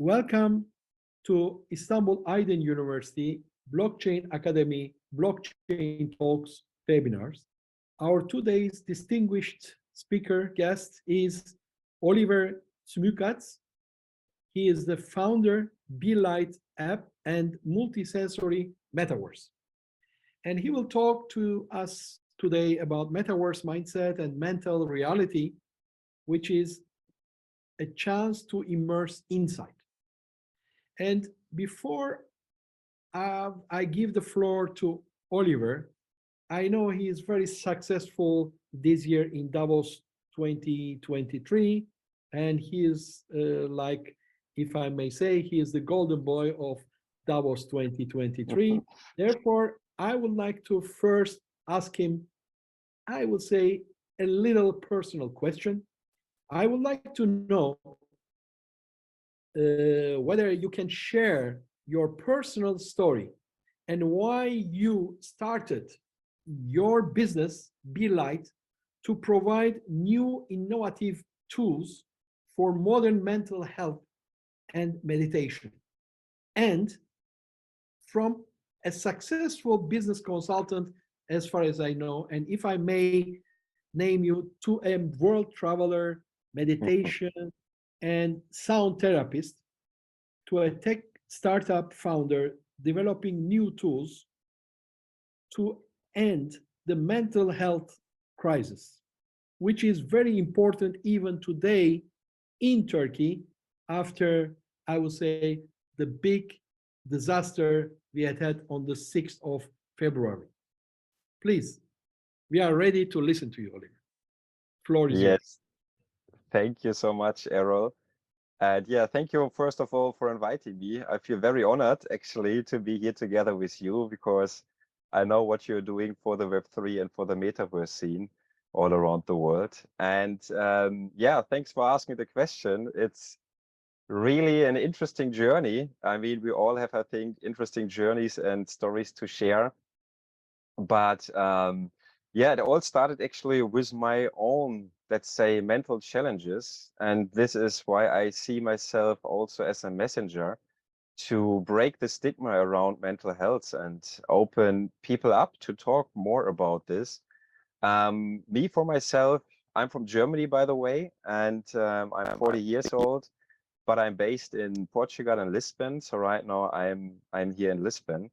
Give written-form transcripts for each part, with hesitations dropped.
Welcome to Istanbul Aydın University Blockchain Academy Blockchain Talks webinars. Our today's distinguished speaker guest is Oliver Smykacz. He is the founder Be-Light app and multisensory Metaverse. And he will talk to us today about Metaverse mindset and mental reality, which is a chance to immerse insight. And before I give the floor to Oliver, I know he is very successful this year in Davos 2023, and he is like, if I may say, he is the golden boy of Davos 2023. Therefore, I would like to first ask him, I would say, a little personal question. I would like to know whether you can share your personal story and why you started your business, Be-Light, to provide new innovative tools for modern mental health and meditation. And from a successful business consultant, as far as I know, and if I may name you, to a world traveler, meditation, and sound therapist, to a tech startup founder developing new tools to end the mental health crisis, which is very important even today in Turkey after, I would say, the big disaster we had on the 6th of February. Please, we are ready to listen to you, Oliver. Floor is yours. Yes, thank you so much, Erol. And yeah, thank you first of all for inviting me. I feel very honored actually to be here together with you because I know what you're doing for the Web3 and for the Metaverse scene all around the world. And yeah, thanks for asking the question. It's really an interesting journey. I mean, we all have, I think, interesting journeys and stories to share. But yeah, it all started actually with my own, let's say, mental challenges. And this is why I see myself also as a messenger to break the stigma around mental health and open people up to talk more about this. Me, for myself, I'm from Germany, by the way, and I'm 40 years old, but I'm based in Portugal and Lisbon. So right now I'm here in Lisbon.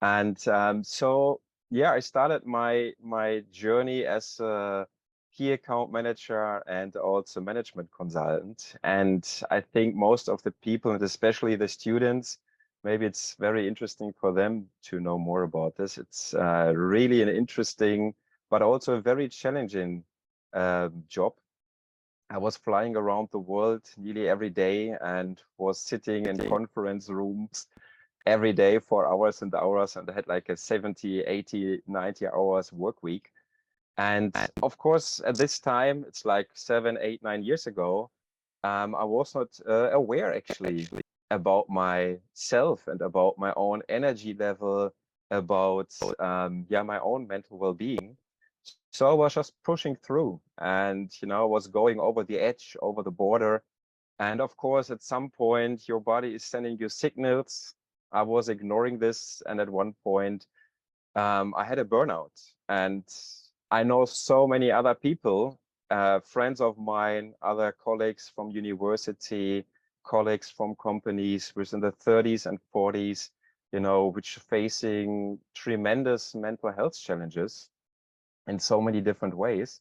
And so yeah, I started my journey as a key account manager and also management consultant. And I think most of the people, and especially the students, maybe it's very interesting for them to know more about this. It's really an interesting, but also a very challenging job. I was flying around the world nearly every day and was sitting in conference rooms every day for hours and hours, and I had like a 70, 80, 90 hours work week. And of course, at this time, it's like 7, 8, 9 years ago, I was not aware actually about myself and about my own energy level, about yeah, my own mental well-being. So I was just pushing through and, you know, was going over the edge, over the border. And of course, at some point, your body is sending you signals. I was ignoring this. And at one point, I had a burnout. And I know so many other people, friends of mine, other colleagues from university, colleagues from companies within the 30s and 40s, you know, which are facing tremendous mental health challenges in so many different ways.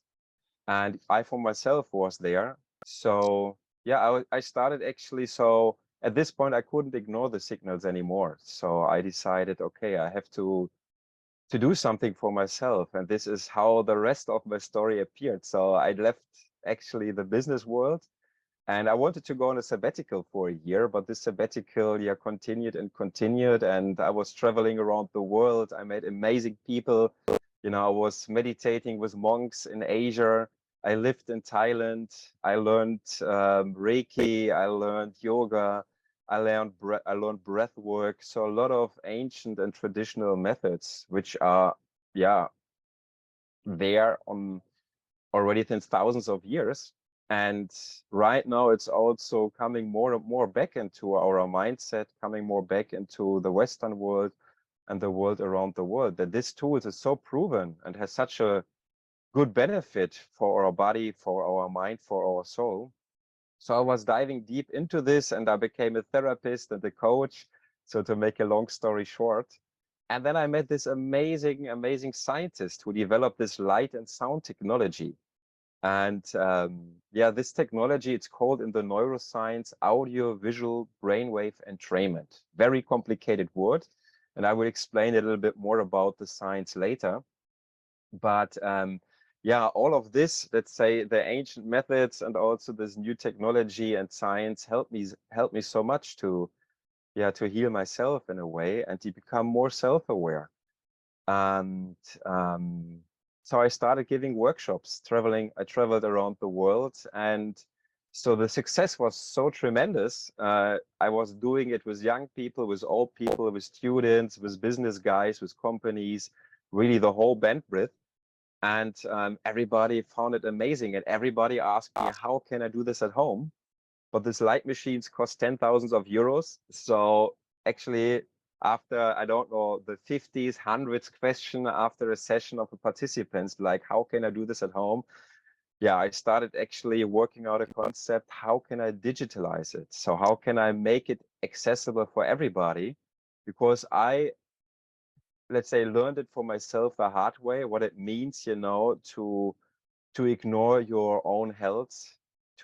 And I, for myself, was there. So yeah, I started actually, so at this point, I couldn't ignore the signals anymore. So I decided, okay, I have to do something for myself. And this is how the rest of my story appeared. So I left actually the business world and I wanted to go on a sabbatical for a year, but this sabbatical, yeah, continued and continued. And I was traveling around the world. I met amazing people. You know, I was meditating with monks in Asia. I lived in Thailand. I learned Reiki. I learned yoga. I learned breath work. So a lot of ancient and traditional methods, which are, yeah, there on already since thousands of years. And right now it's also coming more and more back into our mindset, coming more back into the Western world and the world around the world, that this tool is so proven and has such a good benefit for our body, for our mind, for our soul. So I was diving deep into this, and I became a therapist and a coach. So to make a long story short, and then I met this amazing scientist who developed this light and sound technology. And yeah, this technology, it's called in the neuroscience audio visual brainwave entrainment. Very complicated word. And I will explain a little bit more about the science later. But yeah, all of this, let's say the ancient methods and also this new technology and science helped me so much to, yeah, to heal myself in a way and to become more self-aware. And so I started giving workshops, I traveled around the world. And so the success was so tremendous. I was doing it with young people, with old people, with students, with business guys, with companies, really the whole bandwidth. And everybody found it amazing. And everybody asked me, how can I do this at home? But these light machines cost 10,000 of euros. So actually, after, I don't know, the 50s, 100s question after a session of the participants, like, how can I do this at home? Yeah, I started actually working out a concept. How can I digitalize it? So how can I make it accessible for everybody? Because I, let's say, learned it for myself the hard way, what it means, you know, to ignore your own health,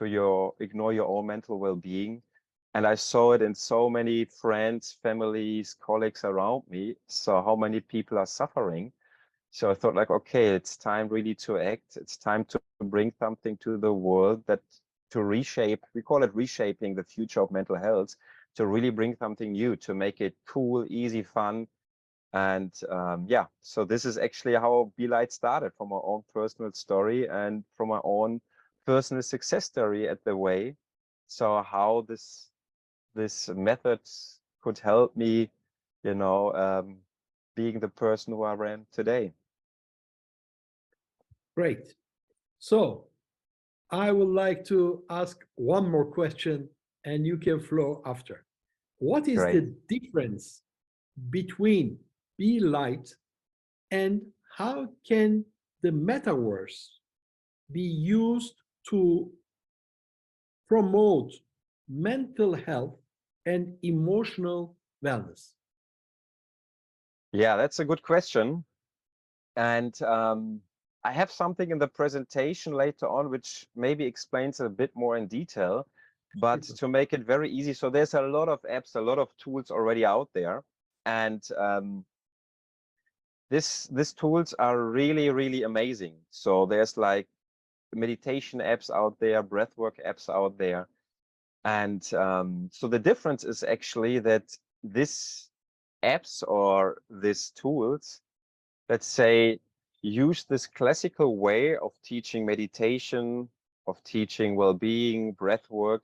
ignore your own mental well-being. And I saw it in so many friends, families, colleagues around me. So how many people are suffering. So I thought like, okay, it's time really to act. It's time to bring something to the world that to reshape, we call it reshaping the future of mental health, to really bring something new, to make it cool, easy, fun. And yeah, so this is actually how Be Light started, from my own personal story and from my own personal success story at the way. So how this method could help me, you know, being the person who I am today. Great. So I would like to ask one more question and you can flow after. What is Great. the difference between Be Light and how can the metaverse be used to promote mental health and emotional wellness? Yeah, that's a good question. And I have something in the presentation later on which maybe explains a bit more in detail, but to make it very easy. So there's a lot of apps, a lot of tools already out there. And these tools are really amazing. So there's like meditation apps out there, breathwork apps out there. And so the difference is actually that these apps or these tools, let's say, use this classical way of teaching meditation, of teaching well-being, breath work,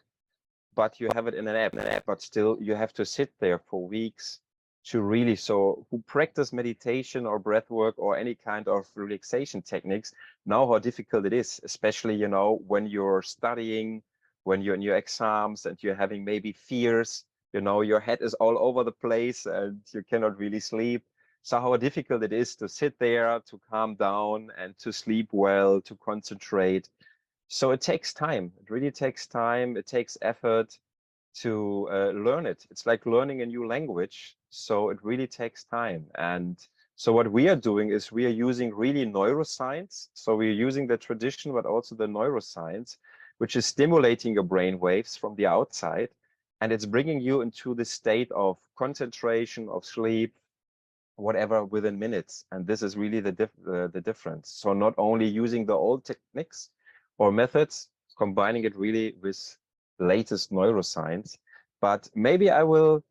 but you have it in an app, but still you have to sit there for weeks to really, so who practice meditation or breath work or any kind of relaxation techniques know how difficult it is, especially, you know, when you're studying, when you're in your exams and you're having maybe fears, you know, your head is all over the place and you cannot really sleep. So how difficult it is to sit there, to calm down and to sleep well, to concentrate. So it takes time. It really takes time. It takes effort to learn it. It's like learning a new language. So it really takes time. And so what we are doing is we are using really neuroscience. So we're using the tradition, but also the neuroscience, which is stimulating your brain waves from the outside. And it's bringing you into the state of concentration, of sleep, whatever, within minutes. And this is really the difference. So not only using the old techniques or methods, combining it really with latest neuroscience. But maybe I will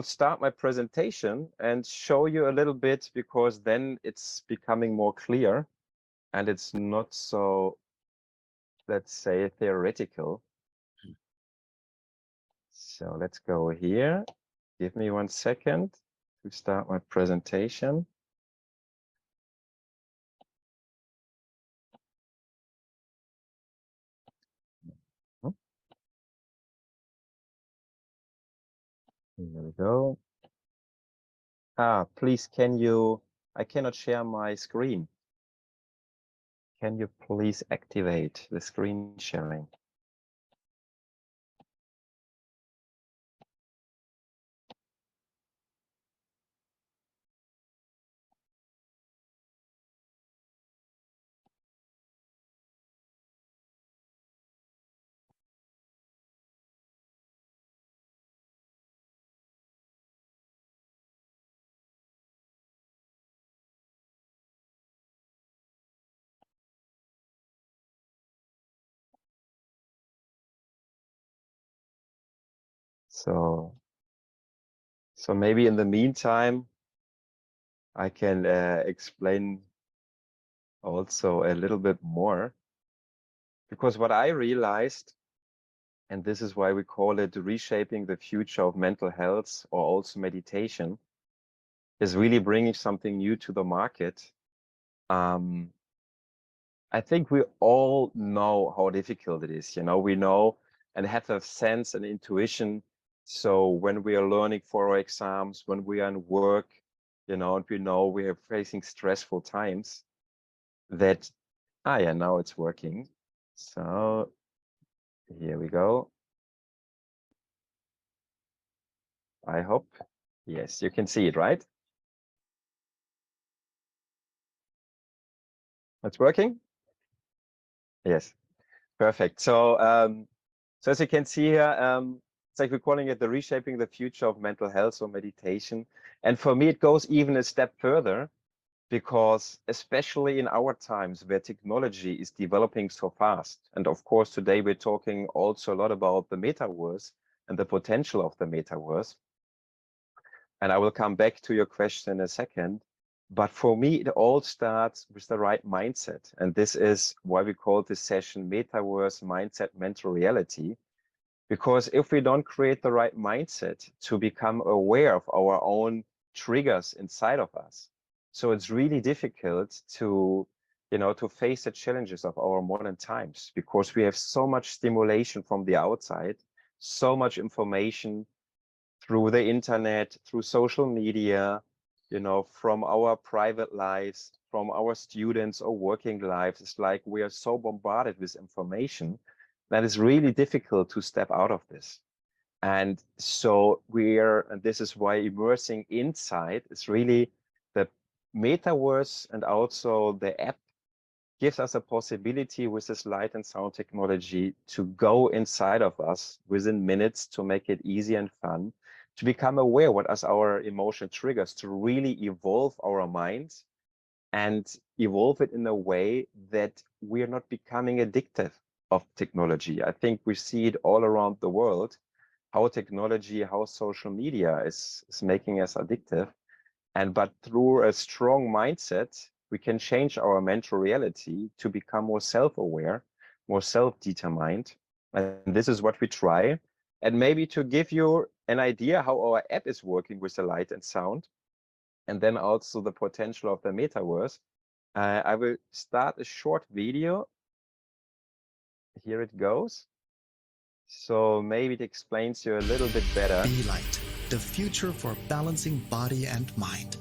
start my presentation and show you a little bit, because then it's becoming more clear and it's not so, let's say, theoretical. So let's go here. Give me 1 second to start my presentation. Here we go. Please, I cannot share my screen. Can you please activate the screen sharing? So maybe in the meantime, I can explain also a little bit more, because what I realized, and this is why we call it reshaping the future of mental health or also meditation, is really bringing something new to the market. I think we all know how difficult it is. We know and have a sense and intuition. So when we are learning for our exams, when we are in work, and we know we are facing stressful times, that, yeah, now it's working. So here we go. I hope, yes, you can see it, right? It's working? Yes, perfect. So, so as you can see here, it's like we're calling it the reshaping the future of mental health or meditation. And for me, it goes even a step further, because especially in our times where technology is developing so fast, and of course, today we're talking also a lot about the metaverse and the potential of the metaverse. And I will come back to your question in a second. But for me, it all starts with the right mindset. And this is why we call this session Metaverse Mindset Mental Reality. Because if we don't create the right mindset to become aware of our own triggers inside of us, so it's really difficult to, to face the challenges of our modern times, because we have so much stimulation from the outside, so much information through the internet, through social media, from our private lives, from our students or working lives. It's like we are so bombarded with information that it's really difficult to step out of this. And so and this is why immersing inside is really the metaverse, and also the app gives us a possibility with this light and sound technology to go inside of us within minutes, to make it easy and fun, to become aware what are our emotional triggers, to really evolve our minds and evolve it in a way that we are not becoming addictive of technology. I think we see it all around the world, how technology, how social media is making us addictive. But through a strong mindset, we can change our mental reality to become more self-aware, more self-determined. And this is what we try. And maybe to give you an idea how our app is working with the light and sound, and then also the potential of the metaverse, I will start a short video. Here it goes. So maybe it explains you a little bit better. Be Light, the future for balancing body and mind.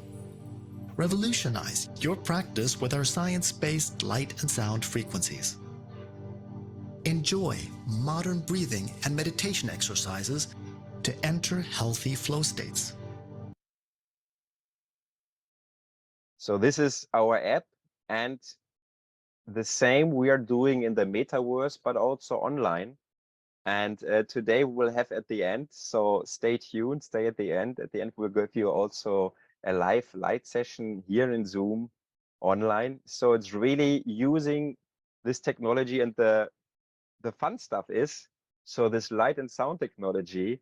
Revolutionize your practice with our science-based light and sound frequencies. Enjoy modern breathing and meditation exercises to enter healthy flow states. So this is our app, and the same we are doing in the metaverse, but also online. And today we'll have at the end, so stay tuned, stay at the end. At the end, we'll give you also a live light session here in Zoom online. So it's really using this technology, and the fun stuff is, so this light and sound technology,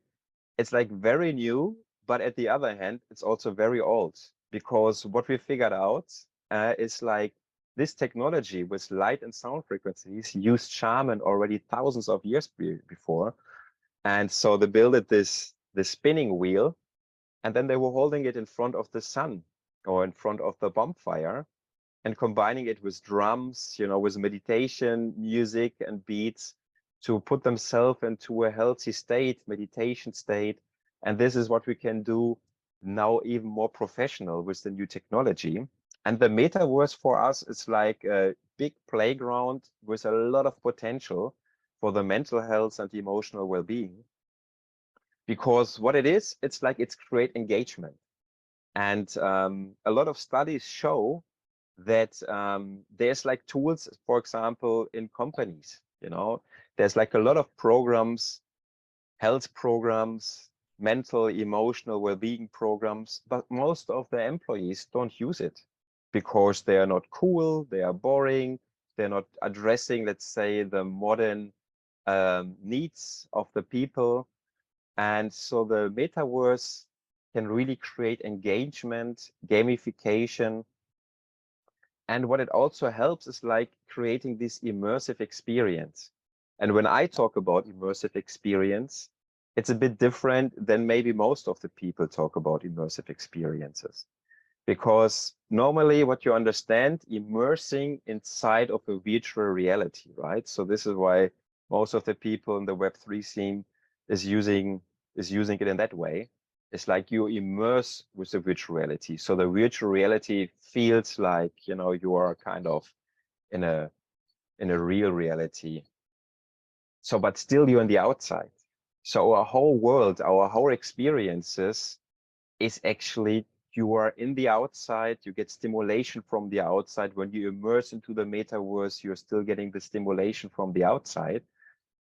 it's like very new, but at the other hand, it's also very old, because what we figured out is like this technology with light and sound frequencies used shaman already thousands of years before. And so they built this spinning wheel, and then they were holding it in front of the sun or in front of the bonfire, and combining it with drums, with meditation, music and beats, to put themselves into a healthy state, meditation state. And this is what we can do now even more professional with the new technology. And the metaverse for us is like a big playground with a lot of potential for the mental health and emotional well-being. Because what it is, it's like it's create engagement. And a lot of studies show that there's like tools, for example, in companies, there's like a lot of programs, health programs, mental, emotional well-being programs, but most of the employees don't use it because they are not cool, they are boring, they're not addressing, let's say, the modern needs of the people. And so the metaverse can really create engagement, gamification. And what it also helps is like creating this immersive experience. And when I talk about immersive experience, it's a bit different than maybe most of the people talk about immersive experiences. Because normally what you understand, immersing inside of a virtual reality, right? So this is why most of the people in the Web3 scene is using it in that way. It's like you immerse with the virtual reality. So the virtual reality feels like, you are kind of in a real reality. So, but still you're on the outside. So our whole world, our whole experiences is actually you are in the outside, you get stimulation from the outside. When you immerse into the metaverse, you're still getting the stimulation from the outside.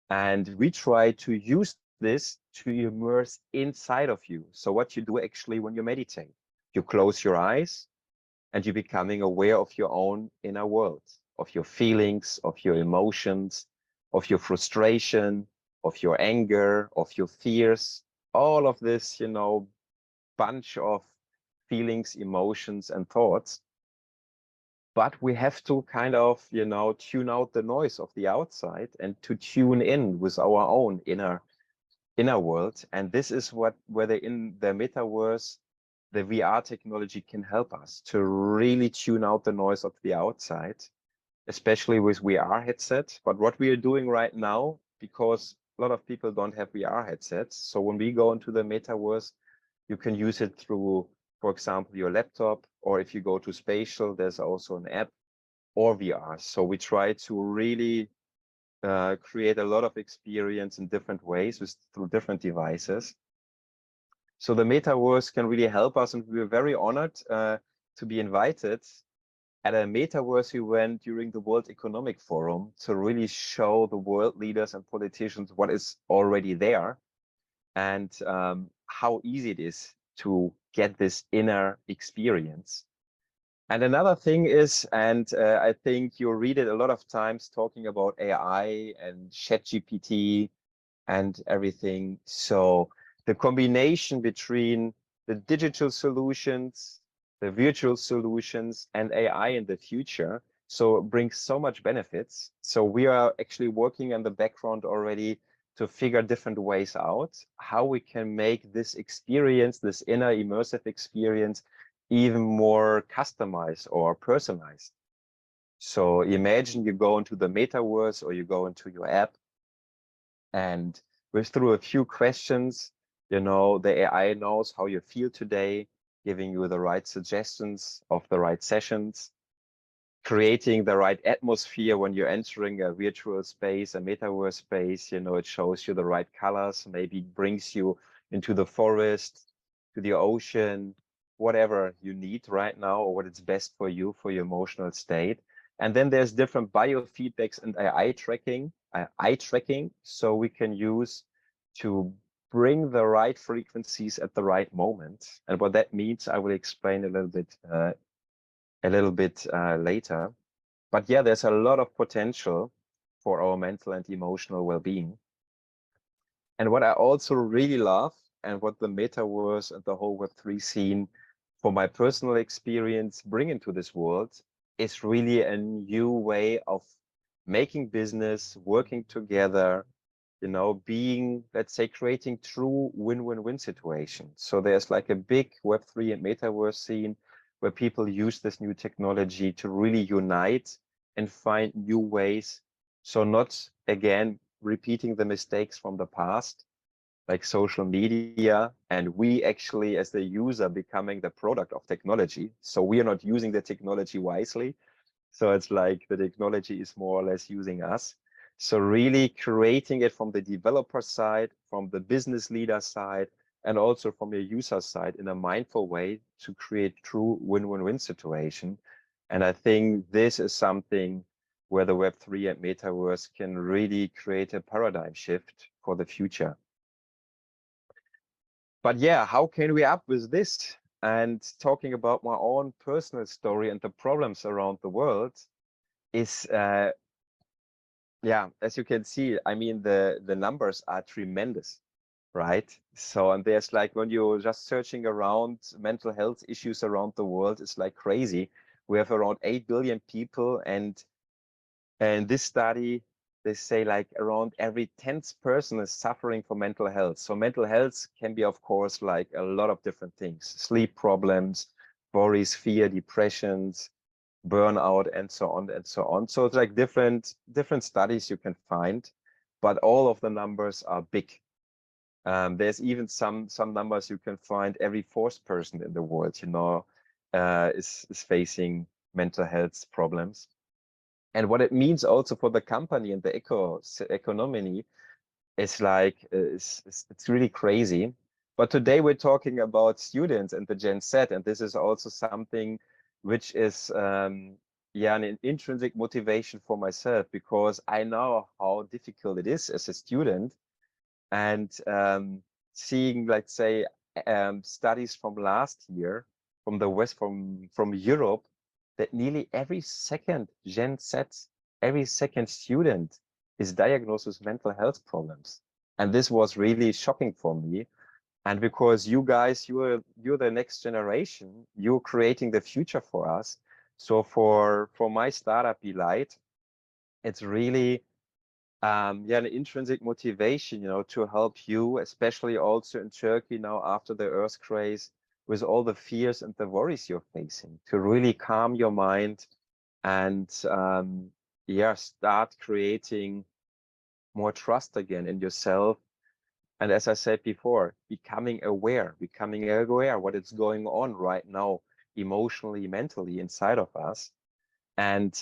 And we try to use this to immerse inside of you. So what you do actually when you meditate, you close your eyes and you're becoming aware of your own inner world, of your feelings, of your emotions, of your frustration, of your anger, of your fears, all of this, bunch of feelings, emotions, and thoughts. But we have to kind of, tune out the noise of the outside and to tune in with our own inner world. And this is whether in the metaverse, the VR technology can help us to really tune out the noise of the outside, especially with VR headsets. But what we are doing right now, because a lot of people don't have VR headsets, so when we go into the metaverse, you can use it through, for example, your laptop, or if you go to Spatial, there's also an app, or VR. So we try to really create a lot of experience in different ways through different devices. So the metaverse can really help us, and we were very honored to be invited at a metaverse event during the World Economic Forum to really show the world leaders and politicians what is already there and how easy it is to get this inner experience. And another thing is, and I think you read it a lot of times talking about AI and ChatGPT and everything. So the combination between the digital solutions, the virtual solutions, and AI in the future, so it brings so much benefits. So we are actually working in the background already to figure different ways out how we can make this experience, this inner immersive experience, even more customized or personalized. So imagine you go into the metaverse or you go into your app, and through a few questions, the AI knows how you feel today, giving you the right suggestions of the right sessions, creating the right atmosphere when you're entering a virtual space, a metaverse space. It shows you the right colors, maybe brings you into the forest, to the ocean, whatever you need right now, or what is best for you, for your emotional state. And then there's different biofeedbacks and eye tracking, so we can use to bring the right frequencies at the right moment. And what that means, I will explain a little bit later. But yeah, there's a lot of potential for our mental and emotional well-being. And what I also really love, and what the metaverse and the whole Web3 scene, for my personal experience, bring into this world, is really a new way of making business, working together, being, let's say, creating true win-win-win situations. So there's like a big Web3 and metaverse scene where people use this new technology to really unite and find new ways. So not, again, repeating the mistakes from the past, like social media, and we actually, as the user, becoming the product of technology. So we are not using the technology wisely. So it's like the technology is more or less using us. So really creating it from the developer side, from the business leader side, and also from your user side in a mindful way to create true win-win-win situation. And I think this is something where the Web3 and Metaverse can really create a paradigm shift for the future. But yeah, how can we up with this? And talking about my own personal story and the problems around the world is, yeah, as you can see, I mean, the numbers are tremendous, right? So, and there's like, when you're just searching around mental health issues around the world, it's like crazy. We have around 8 billion people, and this study, they say like around every 10th person is suffering from mental health. So mental health can be, of course, like a lot of different things: sleep problems, worries, fear, depressions, burnout, and so on and so on. So it's like different studies you can find, but all of the numbers are big. There's even some numbers you can find: every fourth person in the world, you know, is facing mental health problems. And what it means also for the company and the economy is like, it's really crazy. But today we're talking about students and the Gen Z, and this is also something which is, yeah, an intrinsic motivation for myself, because I know how difficult it is as a student. And seeing, let's say, studies from last year from the West, from Europe, that nearly every second Gen Z, every second student is diagnosed with mental health problems. And this was really shocking for me. And because you guys, you're the next generation, you're creating the future for us. So for my startup, Be Light, it's really, yeah, an intrinsic motivation, you know, to help you, especially also in Turkey now after the earthquakes, with all the fears and the worries you're facing, to really calm your mind and, yeah, start creating more trust again in yourself. And as I said before, becoming aware what is going on right now, emotionally, mentally inside of us, and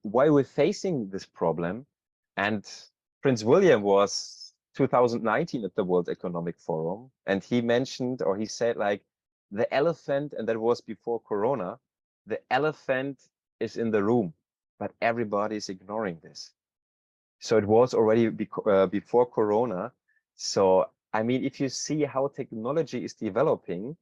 why we're facing this problem. And Prince William was 2019 at the World Economic Forum, and he mentioned, or he said, like, the elephant, and that was before Corona, the elephant is in the room, but everybody is ignoring this. So it was already before Corona. So, I mean, if you see how technology is developing,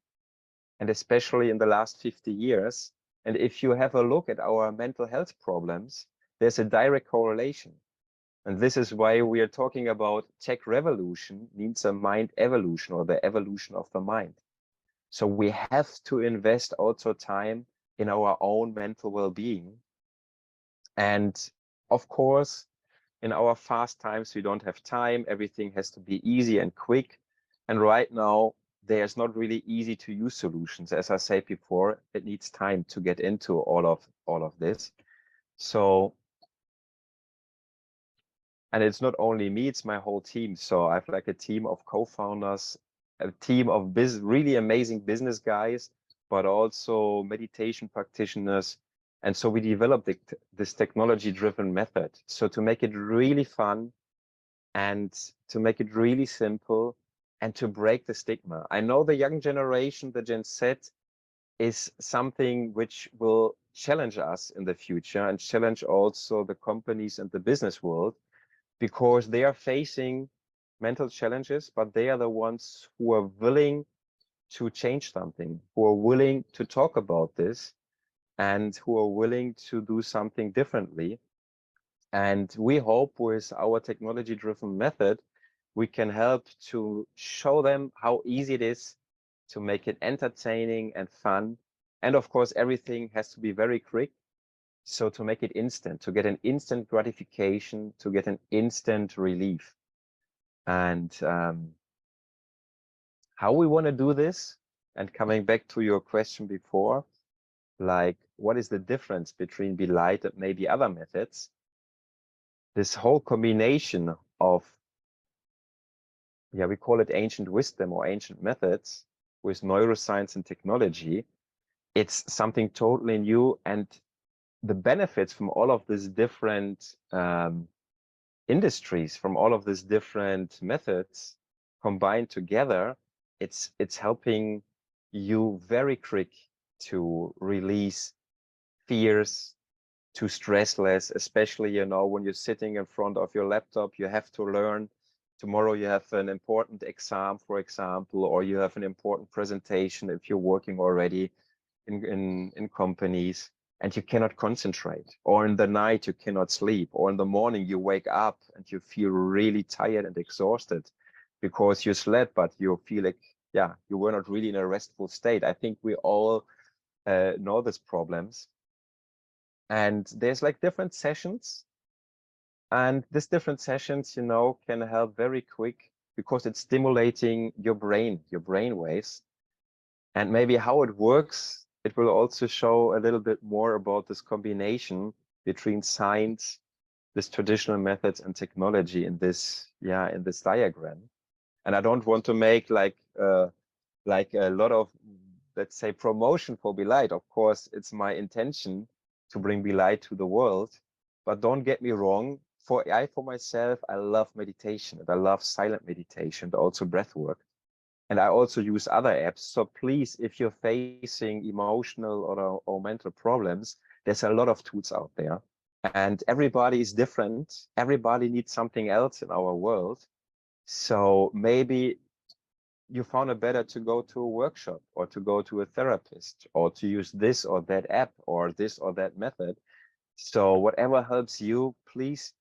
and especially in the last 50 years, and if you have a look at our mental health problems, there's a direct correlation. And this is why we are talking about tech revolution means a mind evolution, or the evolution of the mind. So we have to invest also time in our own mental well-being. And of course, in our fast times, we don't have time. Everything has to be easy and quick. And right now, there's not really easy to use solutions. As I said before, it needs time to get into all of this. So, and it's not only me, it's my whole team. So I have like a team of co-founders, a team of really amazing business guys, but also meditation practitioners. And so we developed this technology-driven method. So to make it really fun, and to make it really simple, and to break the stigma. I know the young generation, the Gen Z, is something which will challenge us in the future, and challenge also the companies and the business world, because they are facing mental challenges, but they are the ones who are willing to change something, who are willing to talk about this, and who are willing to do something differently. And we hope with our technology-driven method, we can help to show them how easy it is to make it entertaining and fun. And of course, everything has to be very quick. So to make it instant, to get an instant gratification, to get an instant relief. And how we want to do this, and coming back to your question before, like, what is the difference between Be Light and maybe other methods? This whole combination of yeah, we call it ancient wisdom or ancient methods with neuroscience and technology. It's something totally new, and the benefits from all of these different industries, from all of these different methods combined together, it's helping you very quick to release fears, to stress less, especially, you know, when you're sitting in front of your laptop, you have to learn. Tomorrow you have an important exam, for example, or you have an important presentation if you're working already in companies, and you cannot concentrate, or in the night you cannot sleep, or in the morning you wake up and you feel really tired and exhausted because you slept, but you feel like, yeah, you were not really in a restful state. I think we all know these problems. And there's like different sessions, and these different sessions, you know, can help very quick because it's stimulating your brain waves. And maybe how it works, it will also show a little bit more about this combination between science, this traditional methods, and technology in this, yeah, in this diagram. And I don't want to make like a lot of, let's say, promotion for Belite. Of course, it's my intention to bring Belite to the world, but don't get me wrong. For myself, I love meditation, and I love silent meditation, but also breath work. And I also use other apps. So please, if you're facing emotional or mental problems, there's a lot of tools out there. And everybody is different. Everybody needs something else in our world. So maybe you found it better to go to a workshop, or to go to a therapist, or to use this or that app, or this or that method. So whatever helps you, please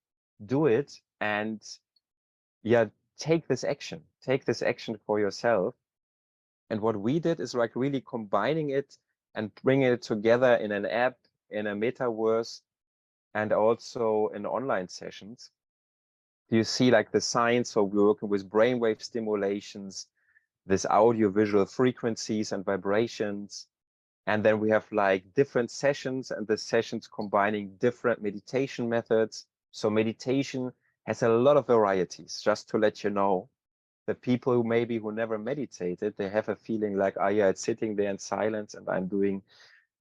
do it. And yeah, take this action for yourself. And what we did is like really combining it and bringing it together in an app, in a metaverse, and also in online sessions. You see like the science, so we're working with brainwave stimulations, this audio-visual frequencies and vibrations. And then we have like different sessions, and the sessions combining different meditation methods. So meditation has a lot of varieties, just to let you know. The people who never meditated, they have a feeling like, oh yeah, it's sitting there in silence and I'm doing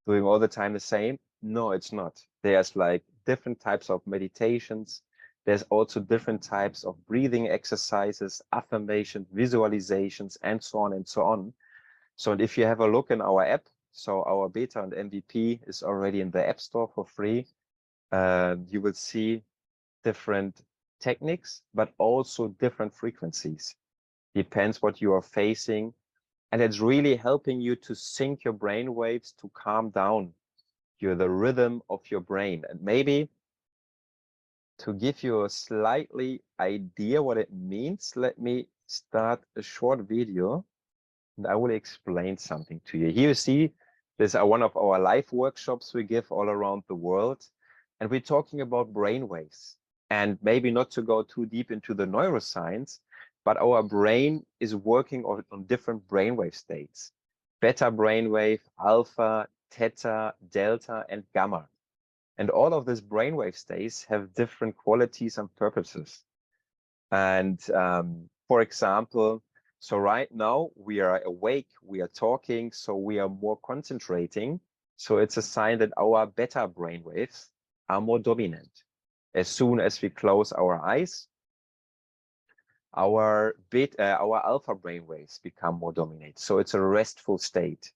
all the time the same. No, it's not. There's like different types of meditations. There's also different types of breathing exercises, affirmation, visualizations, and so on and so on. So if you have a look in our app, so our beta and MVP is already in the App Store for free. You will see different techniques, but also different frequencies. Depends what you are facing. And it's really helping you to sync your brain waves, to calm down the rhythm of your brain. And maybe to give you a slightly idea what it means, let me start a short video and I will explain something to you. Here you see, this is one of our live workshops we give all around the world. And we're talking about brain waves. And maybe not to go too deep into the neuroscience, but our brain is working on different brainwave states: beta brainwave, alpha, theta, delta, and gamma. And all of these brainwave states have different qualities and purposes. And for example, so right now we are awake, we are talking, so we are more concentrating. So it's a sign that our beta brainwaves are more dominant. As soon as we close our eyes, our alpha brainwaves become more dominant. So it's a restful state.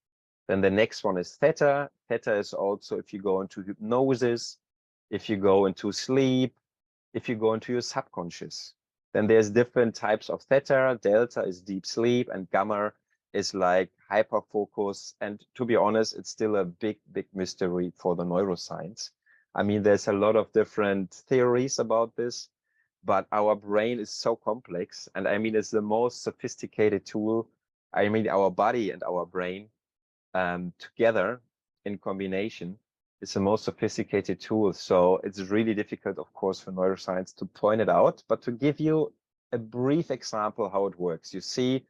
Then the next one is theta. Theta is also if you go into hypnosis, if you go into sleep, if you go into your subconscious. Then there's different types of theta. Delta is deep sleep, and gamma is like hyper focus. And to be honest, it's still a big mystery for the neuroscience. I mean, there's a lot of different theories about this, but our brain is so complex. And I mean, it's the most sophisticated tool. I mean, our body and our brain together in combination is the most sophisticated tool. So it's really difficult, of course, for neuroscience to point it out, but to give you a brief example how it works. You see,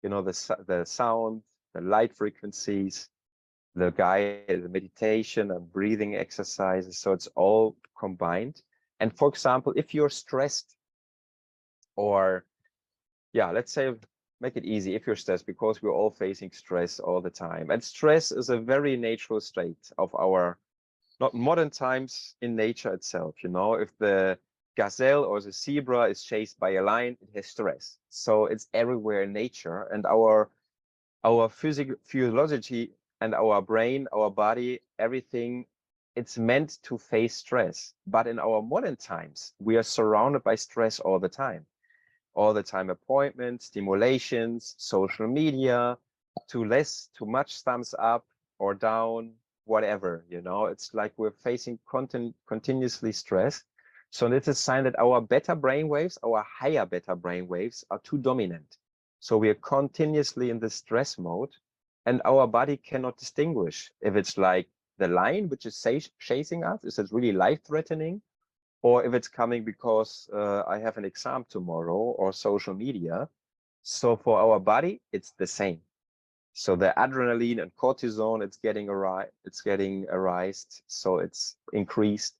you know, the sound, the light frequencies, the meditation and breathing exercises. So it's all combined. And for example, if you're stressed, or yeah, let's say, make it easy if you're stressed, because we're all facing stress all the time. And stress is a very natural state of our, not modern times, in nature itself. You know, if the gazelle or the zebra is chased by a lion, it has stress. So it's everywhere in nature, and our physiology and our brain, our body, everything, it's meant to face stress. But in our modern times, we are surrounded by stress all the time. All the time, appointments, stimulations, social media, too much thumbs up or down, whatever, you know, it's like we're facing continuously stress. So it's a sign that our beta brain waves, our higher beta brain waves, are too dominant. So we are continuously in the stress mode, and our body cannot distinguish if it's like the lion, which is chasing us, is it really life-threatening, or if it's coming because I have an exam tomorrow, or social media. So for our body, it's the same. So the adrenaline and cortisol, it's getting arised, so it's increased.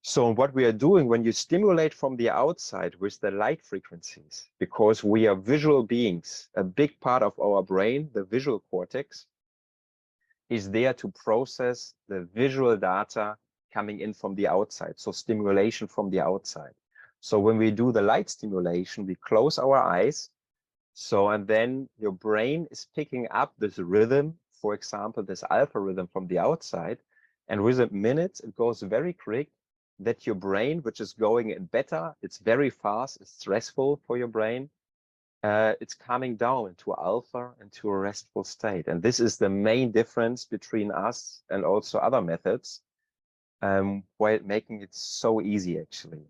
So what we are doing when you stimulate from the outside with the light frequencies, because we are visual beings, a big part of our brain, the visual cortex, is there to process the visual data coming in from the outside, so stimulation from the outside. So when we do the light stimulation, we close our eyes. So, and then your brain is picking up this rhythm, for example, this alpha rhythm from the outside. And within minutes, it goes very quick that your brain, which is going in beta, it's very fast, it's stressful for your brain. It's coming down into alpha, into a restful state. And this is the main difference between us and also other methods, while making it so easy, actually.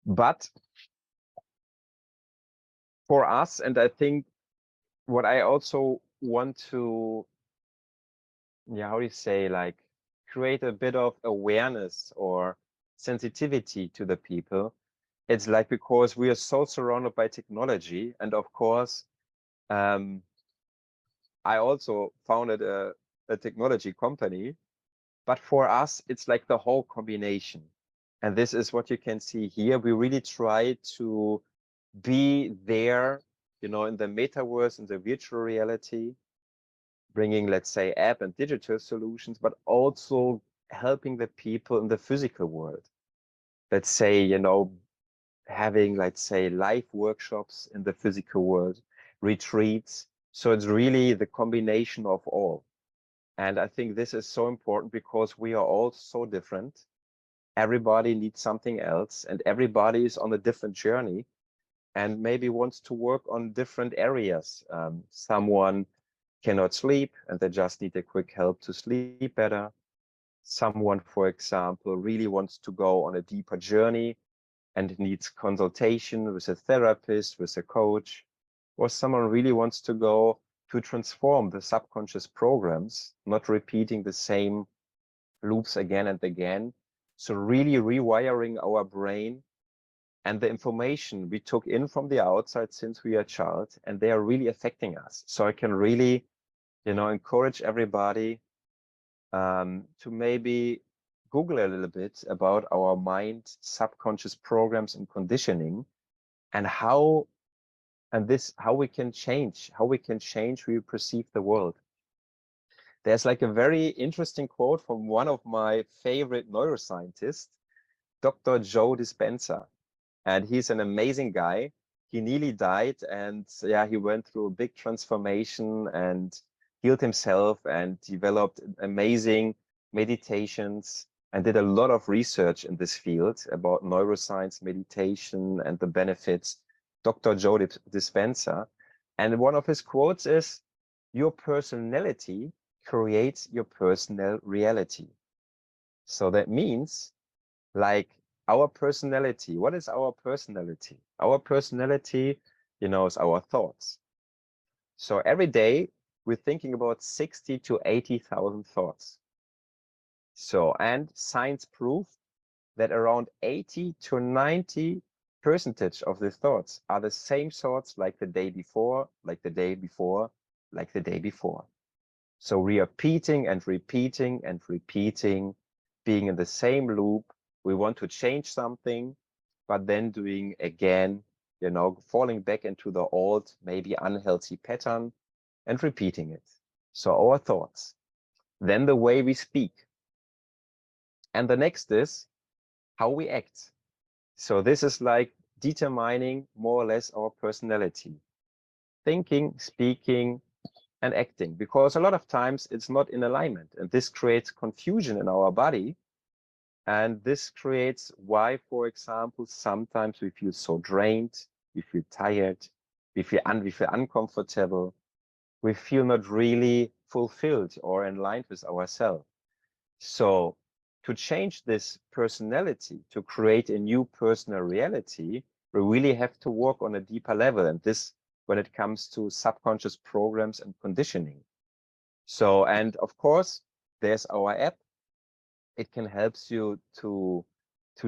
But for us, and I think what I also want to, yeah, how do you say, like, create a bit of awareness or sensitivity to the people. It's like, because we are so surrounded by technology, and of course, I also founded a technology company, but for us, it's like the whole combination. And this is what you can see here. We really try to be there, you know, in the metaverse, in the virtual reality, bringing, let's say, app and digital solutions, but also helping the people in the physical world. Let's say, you know, having, let's say, live workshops in the physical world, retreats. So it's really the combination of all. And I think this is so important, because we are all so different. Everybody needs something else, and everybody is on a different journey and maybe wants to work on different areas. Someone cannot sleep and they just need a quick help to sleep better. Someone, for example, really wants to go on a deeper journey and needs consultation with a therapist, with a coach, or someone really wants to go to transform the subconscious programs, not repeating the same loops again and again. So really rewiring our brain and the information we took in from the outside since we are a child, and they are really affecting us. So I can really, you know, encourage everybody to maybe Google a little bit about our mind, subconscious programs and conditioning, and how we can change, how we perceive the world. There's like a very interesting quote from one of my favorite neuroscientists, Dr. Joe Dispenza. And he's an amazing guy. He nearly died, and yeah, he went through a big transformation and healed himself and developed amazing meditations and did a lot of research in this field about neuroscience, meditation, and the benefits. Dr. Joe Dispenza. And one of his quotes is, "Your personality creates your personal reality." So that means, like, our personality. What is our personality? Our personality, you know, is our thoughts. So every day we're thinking about 60 to 80,000 thoughts. So, and science proved that around 80 to 90% of the thoughts are the same thoughts like the day before, like the day before, like the day before. So repeating and repeating and repeating, being in the same loop. We want to change something, but then doing again you know, falling back into the old, maybe unhealthy pattern and repeating it. So our thoughts, then the way we speak. And the next is how we act. So this is like determining more or less our personality, thinking, speaking, and acting, because a lot of times it's not in alignment, and this creates confusion in our body. And this creates why, for example, sometimes we feel so drained, we feel tired, we feel uncomfortable, we feel not really fulfilled or in line with ourselves. So to change this personality, to create a new personal reality, we really have to work on a deeper level. And this, when it comes to subconscious programs and conditioning. So, and of course, there's our app. It can help you to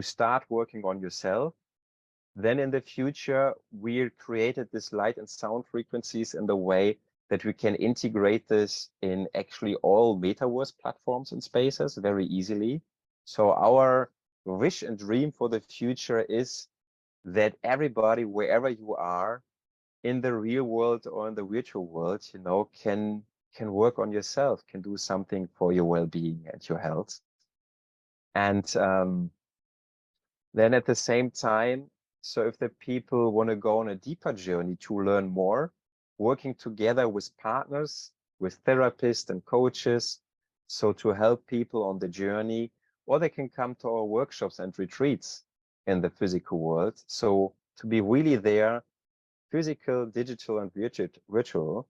start working on yourself. Then in the future, we created this light and sound frequencies in the way that we can integrate this in actually all Metaverse platforms and spaces very easily. So our wish and dream for the future is that everybody, wherever you are, in the real world or in the virtual world, you know, can work on yourself, can do something for your well-being and your health. And then at the same time, so if the people want to go on a deeper journey to learn more, working together with partners, with therapists and coaches, so to help people on the journey, or they can come to our workshops and retreats in the physical world. So to be really there, physical, digital, and virtual.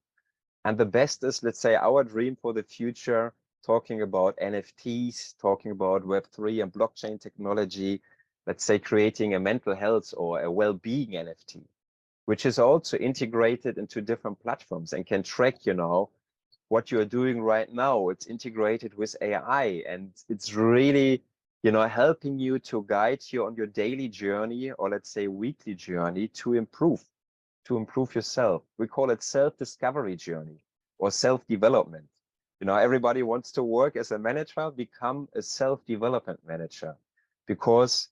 And the best is, let's say, our dream for the future, talking about NFTs, talking about Web3 and blockchain technology, let's say creating a mental health or a well-being NFT, which is also integrated into different platforms and can track, you know, what you're doing right now. It's integrated with AI, and it's really, you know, helping you to guide you on your daily journey, or let's say weekly journey, to improve yourself. We call it self-discovery journey or self-development. You know, everybody wants to work as a manager, become a self-development manager, because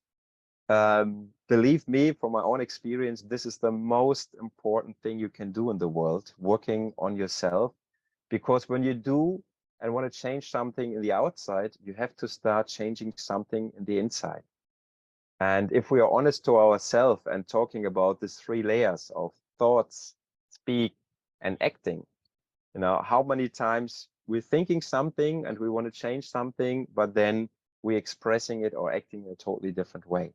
believe me, from my own experience, this is the most important thing you can do in the world, working on yourself. Because when you do and want to change something in the outside, you have to start changing something in the inside. And if we are honest to ourselves and talking about these 3 layers of thoughts, speak, and acting, you know, how many times we're thinking something and we want to change something, but then we're expressing it or acting in a totally different way.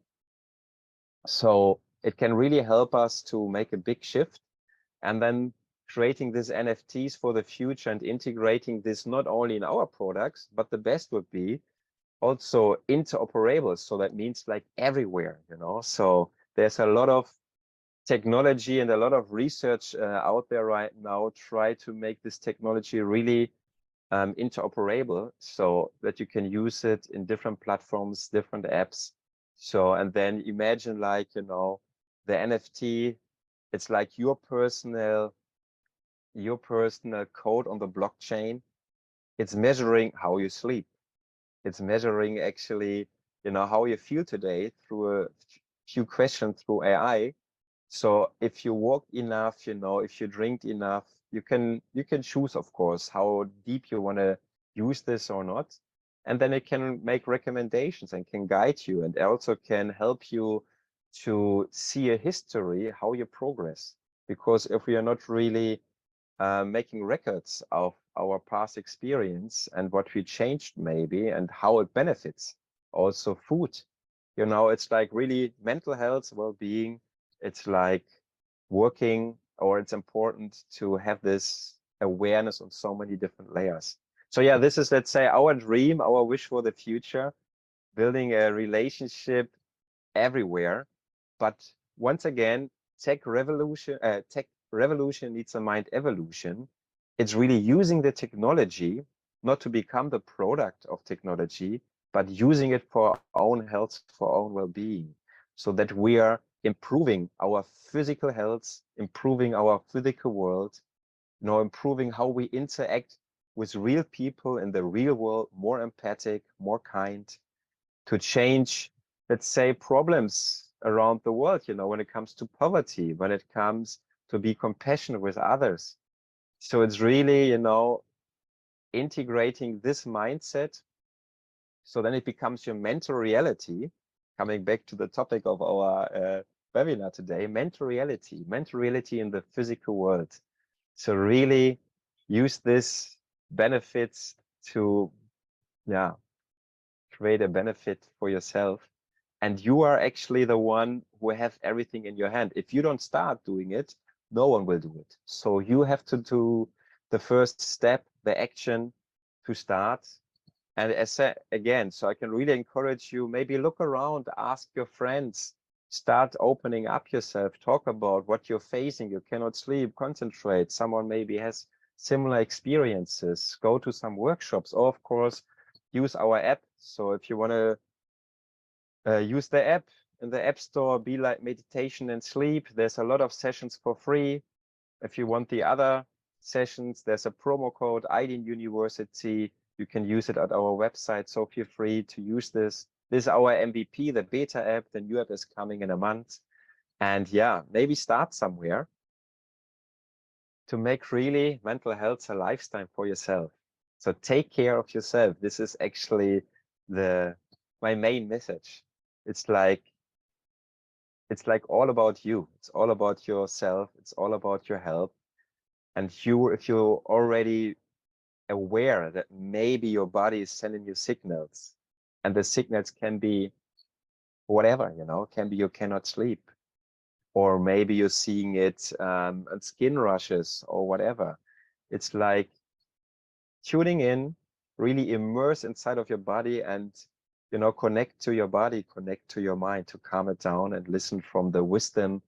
So it can really help us to make a big shift, and then creating these NFTs for the future and integrating this not only in our products, but the best would be also interoperable. So that means like everywhere, you know. So there's a lot of technology and a lot of research out there right now, try to make this technology really interoperable, so that you can use it in different platforms, different apps. So, and then imagine, like, you know, the NFT, it's like your personal code on the blockchain. It's measuring how you sleep. It's measuring actually, you know, how you feel today through a few questions through AI. So if you walk enough, you know, if you drink enough, you can choose, of course, how deep you want to use this or not. And then it can make recommendations and can guide you, and also can help you to see a history, how you progress. Because if we are not really making records of our past experience and what we changed maybe and how it benefits, also food, you know, it's like really mental health, well-being. It's like working, or it's important to have this awareness on so many different layers. So yeah, this is, let's say, our dream, our wish for the future, building a relationship everywhere. But once again, tech revolution needs a mind evolution. It's really using the technology, not to become the product of technology, but using it for our own health, for our own well-being, so that we are improving our physical health, improving our physical world, you know, improving how we interact with real people in the real world, more empathic, more kind, to change, let's say, problems around the world, you know, when it comes to poverty, when it comes to be compassionate with others. So it's really, you know, integrating this mindset. So then it becomes your mental reality. Coming back to the topic of our webinar today, mental reality in the physical world. So really use this benefits to, yeah, create a benefit for yourself. And you are actually the one who have everything in your hand. If you don't start doing it, no one will do it. So you have to do the first step, the action to start. And as said again, so I can really encourage you, maybe look around, ask your friends, start opening up yourself, talk about what you're facing. You cannot sleep, concentrate. Someone maybe has similar experiences, go to some workshops, or of course, use our app. So if you want to use the app in the App Store, Be Like Meditation and Sleep, there's a lot of sessions for free. If you want the other sessions, there's a promo code, IDEN University. You can use it at our website, so feel free to use this. This is our MVP, the beta app. The new app is coming in a month. And yeah, maybe start somewhere to make really mental health a lifestyle for yourself. So take care of yourself. This is actually my main message. It's like all about you. It's all about yourself. It's all about your health. And if you're already aware that maybe your body is sending you signals, and the signals can be whatever, you know, can be you cannot sleep, or maybe you're seeing it on skin rashes or whatever. It's like tuning in, really immerse inside of your body, and you know, connect to your body, connect to your mind, to calm it down and listen from the wisdom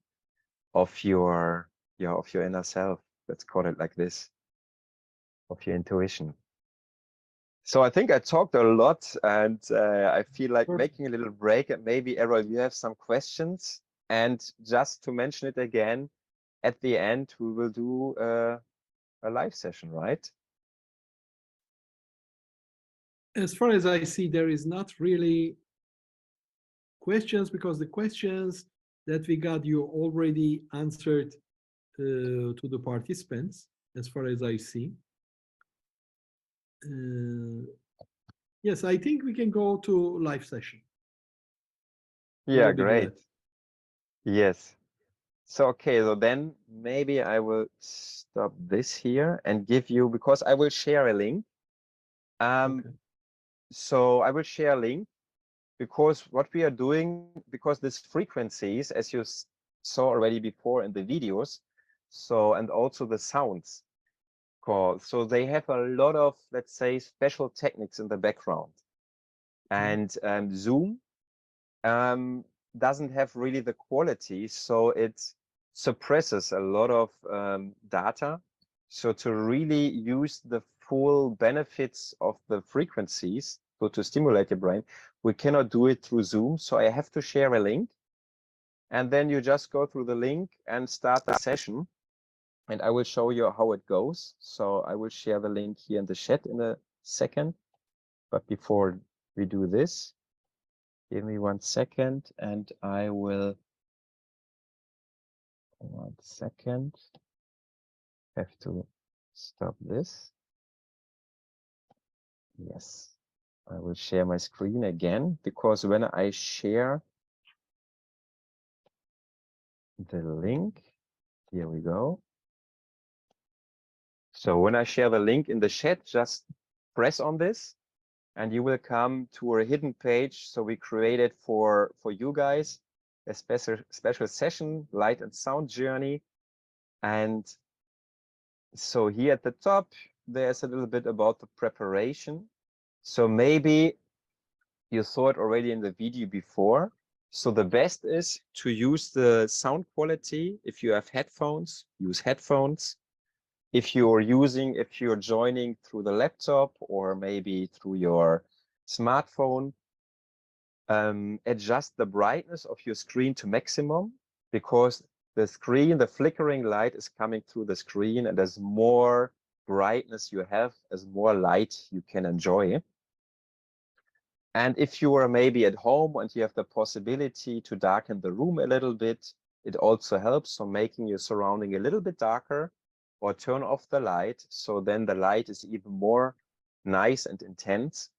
of your inner self. Let's call it like this, of your intuition. So I think I talked a lot, and I feel like making a little break. And maybe, Erol, you have some questions. And just to mention it again, at the end, we will do a live session, right? As far as I see, there is not really questions, because the questions that we got, you already answered to the participants, as far as I see. Yes, I think we can go to live session. Yeah, great. Yes. So, okay, so then maybe I will stop this here and give you, because I will share a link. Okay. So I will share a link, because what we are doing, because these frequencies, as you saw already before in the videos, so, and also the sounds, so they have a lot of, let's say, special techniques in the background. And Zoom doesn't have really the quality, so it suppresses a lot of data. So to really use the full benefits of the frequencies, so to stimulate your brain, we cannot do it through Zoom. So I have to share a link, and then you just go through the link and start the session. And I will show you how it goes. So I will share the link here in the chat in a second. But before we do this, give me 1 second, and I will, 1 second, have to stop this. Yes, I will share my screen again, because when I share the link, here we go. So when I share the link in the chat, just press on this and you will come to a hidden page. So we created for you guys a special session, light and sound journey. And so here at the top, there's a little bit about the preparation. So maybe you saw it already in the video before. So the best is to use the sound quality. If you have headphones, use headphones. If you're joining through the laptop or maybe through your smartphone, adjust the brightness of your screen to maximum, because the flickering light is coming through the screen, and as more brightness you have, as more light you can enjoy. And if you are maybe at home and you have the possibility to darken the room a little bit, it also helps. So making your surrounding a little bit darker, or turn off the light. So then the light is even more nice and intense.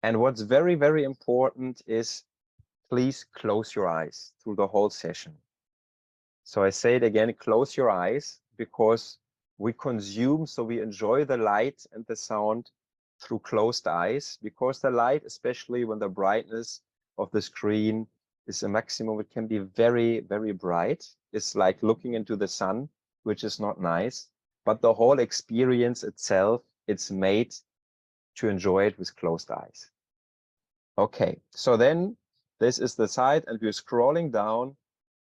And what's very, very important is please close your eyes through the whole session. So I say it again, close your eyes, because we consume, so we enjoy the light and the sound through closed eyes, because the light, especially when the brightness of the screen is a maximum, it can be very, very bright. It's like looking into the sun, which is not nice, but the whole experience itself, it's made to enjoy it with closed eyes. Okay, so then this is the side, and we're scrolling down,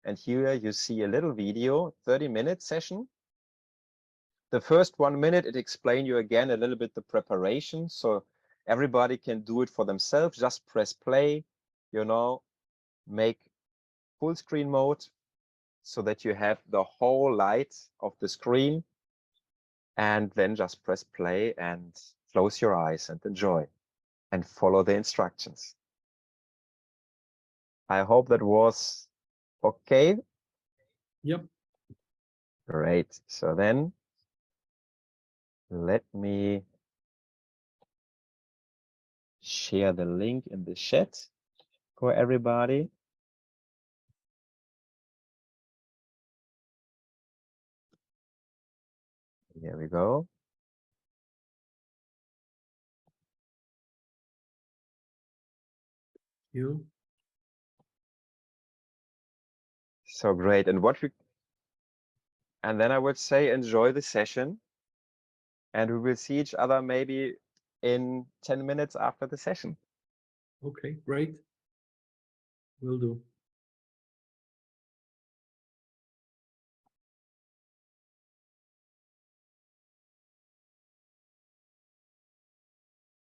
and here you see a little video, 30-minute session. The first 1 minute, it explains you again a little bit the preparation, so everybody can do it for themselves. Just press play, you know, make full screen mode so that you have the whole light of the screen, and then just press play and close your eyes and enjoy and follow the instructions. I hope that was okay. Yep. Great. So then let me share the link in the chat for everybody. Here we go. You. So great. And then I would say enjoy the session, and we will see each other maybe in 10 minutes after the session. Okay, great. Will do.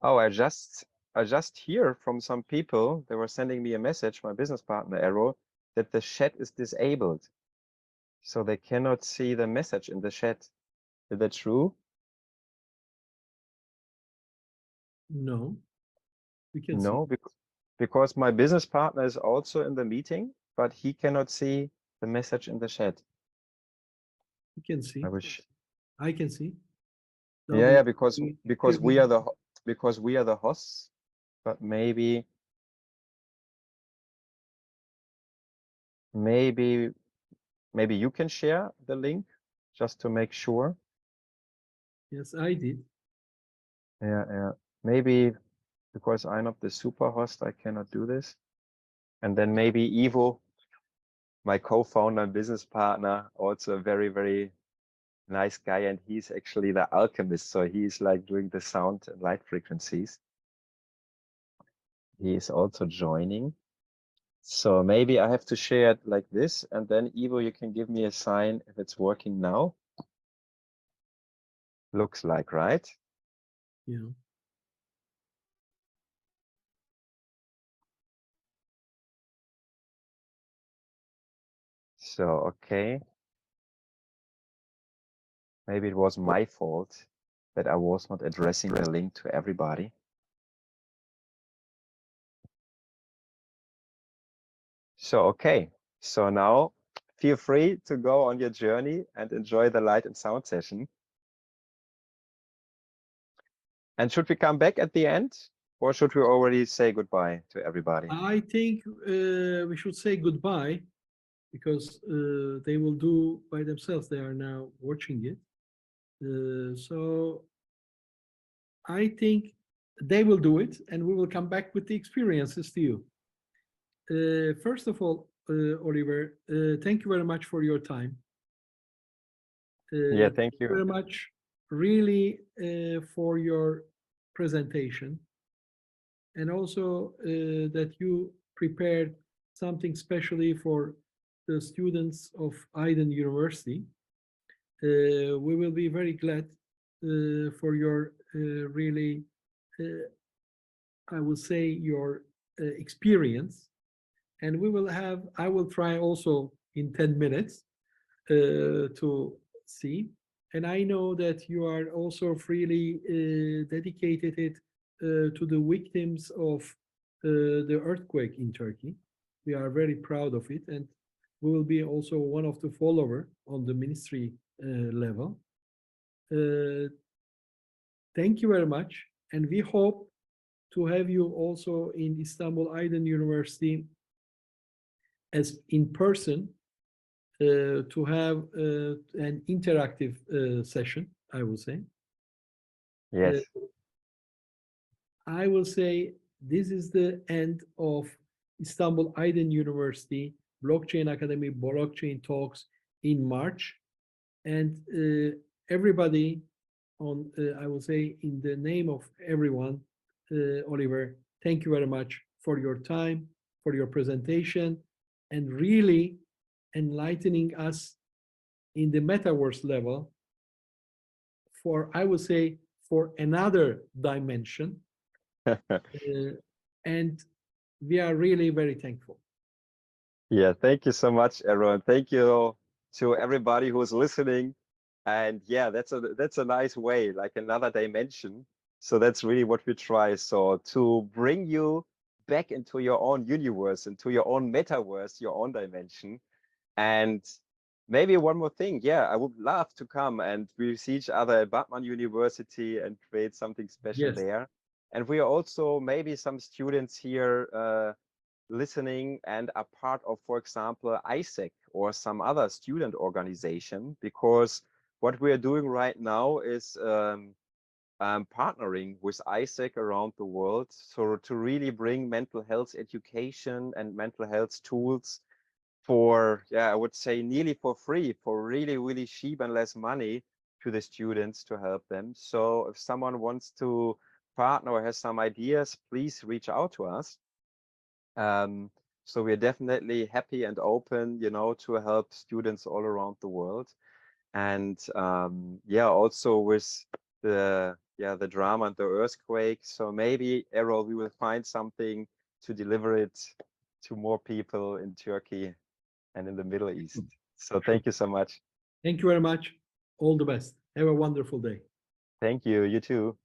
Oh, I just hear from some people, they were sending me a message, my business partner, Erol, that the chat is disabled. So they cannot see the message in the chat. Is that true? No, we can see. No, because my business partner is also in the meeting, but he cannot see the message in the chat. We can see. I wish. I can see. Yeah, because we are the hosts, but maybe you can share the link just to make sure. Yes, I did. Yeah. Maybe because I'm not the super host, I cannot do this. And then maybe Ivo, my co-founder and business partner, also a very, very nice guy, and he's actually the alchemist. So he's like doing the sound and light frequencies. He is also joining. So maybe I have to share it like this, and then Ivo, you can give me a sign if it's working now. Looks like, right? Yeah. So, okay. Maybe it was my fault that I was not addressing the link to everybody. So, okay. So now feel free to go on your journey and enjoy the light and sound session. And should we come back at the end, or should we already say goodbye to everybody? I think we should say goodbye, because they will do by themselves. They are now watching it. So I think they will do it, and we will come back with the experiences to you. First of all, Oliver, thank you very much for your time. Yeah, thank you. Very much, really, for your presentation, and also that you prepared something specially for the students of Aydın University. We will be very glad for your really, I will say, your experience. And I will try also in 10 minutes to see. And I know that you are also freely dedicated it to the victims of the earthquake in Turkey. We are very proud of it, and we will be also one of the follower on the ministry level. Thank you very much, and we hope to have you also in Istanbul Aydın University as in person to have an interactive session, I will say. Yes. I will say this is the end of Istanbul Aydın University Blockchain Academy Blockchain Talks in March. And everybody on, I will say in the name of everyone, Oliver, thank you very much for your time, for your presentation, and really enlightening us in the Metaverse level for, I would say, for another dimension. And we are really very thankful. Yeah, thank you so much, Erol. Thank you to everybody who's listening. And yeah, that's a nice way, like another dimension. So that's really what we try. So to bring you back into your own universe, into your own metaverse, your own dimension. And maybe one more thing. Yeah, I would love to come and we see each other at Batman University and create something special there. And we are also maybe some students here listening and are part of, for example, ISEC or some other student organization, because what we are doing right now is partnering with ISEC around the world, so to really bring mental health education and mental health tools for, yeah, I would say nearly for free, for really, really cheap and less money to the students to help them. So if someone wants to partner or has some ideas, please reach out to us. So we're definitely happy and open, you know, to help students all around the world. And yeah, also with the drama and the earthquake. So maybe, Erol, we will find something to deliver it to more people in Turkey and in the Middle East. So thank you so much. Thank you very much. All the best. Have a wonderful day. Thank you. You too.